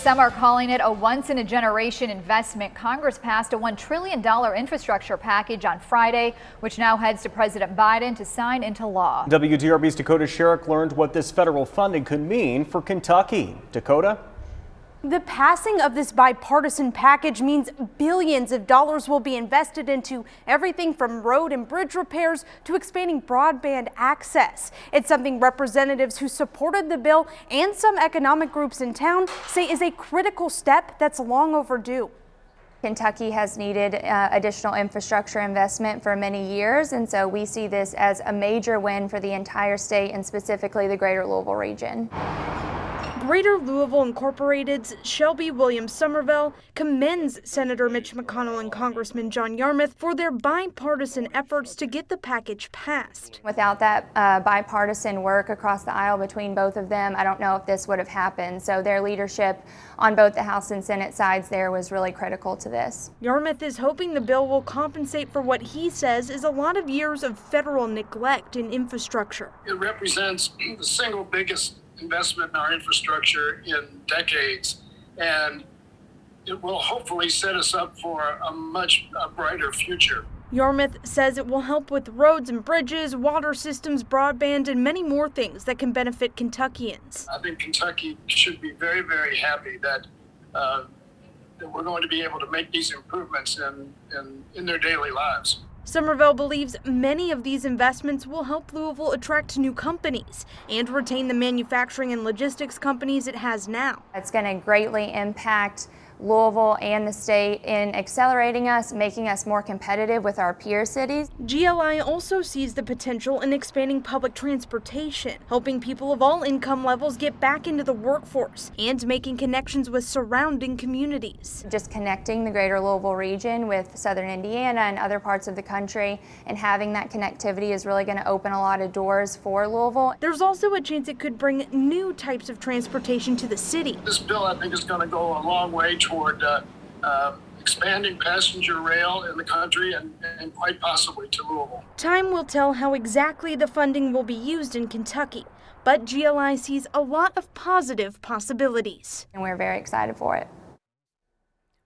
Some are calling it a once-in-a-generation investment. Congress passed a $1 trillion infrastructure package on Friday, which now heads to President Biden to sign into law. WDRB's Dakota Sherrick learned what this federal funding could mean for Kentucky. Dakota? The passing of this bipartisan package means billions of dollars will be invested into everything from road and bridge repairs to expanding broadband access. It's something representatives who supported the bill and some economic groups in town say is a critical step that's long overdue. Kentucky has needed additional infrastructure investment for many years, and so we see this as a major win for the entire state and specifically the Greater Louisville region. Greater Louisville Incorporated's Shelby Williams Somervell commends Senator Mitch McConnell and Congressman John Yarmouth for their bipartisan efforts to get the package passed. Without that bipartisan work across the aisle between both of them, I don't know if this would have happened. So their leadership on both the House and Senate sides there was really critical to this. Yarmouth is hoping the bill will compensate for what he says is a lot of years of federal neglect in infrastructure. It represents the single biggest investment in our infrastructure in decades, and it will hopefully set us up for a much brighter future. Yarmouth says it will help with roads and bridges, water systems, broadband, and many more things that can benefit Kentuckians. I think Kentucky should be very, very happy that we're going to be able to make these improvements in their daily lives. Somervell believes many of these investments will help Louisville attract new companies and retain the manufacturing and logistics companies it has now. It's going to greatly impact Louisville and the state in accelerating us, making us more competitive with our peer cities. GLI also sees the potential in expanding public transportation, helping people of all income levels get back into the workforce and making connections with surrounding communities. Just connecting the Greater Louisville region with southern Indiana and other parts of the country and having that connectivity is really going to open a lot of doors for Louisville. There's also a chance it could bring new types of transportation to the city. This bill, I think, is going to go a long way toward expanding passenger rail in the country and quite possibly to Louisville. Time will tell how exactly the funding will be used in Kentucky, but GLI sees a lot of positive possibilities. And we're very excited for it.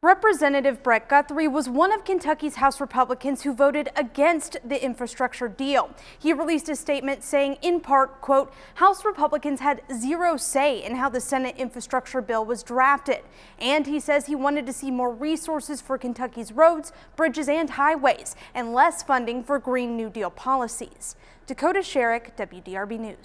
Representative Brett Guthrie was one of Kentucky's House Republicans who voted against the infrastructure deal. He released a statement saying, in part, quote, House Republicans had zero say in how the Senate infrastructure bill was drafted. And he says he wanted to see more resources for Kentucky's roads, bridges, and highways, and less funding for Green New Deal policies. Dakota Sherrick, WDRB News.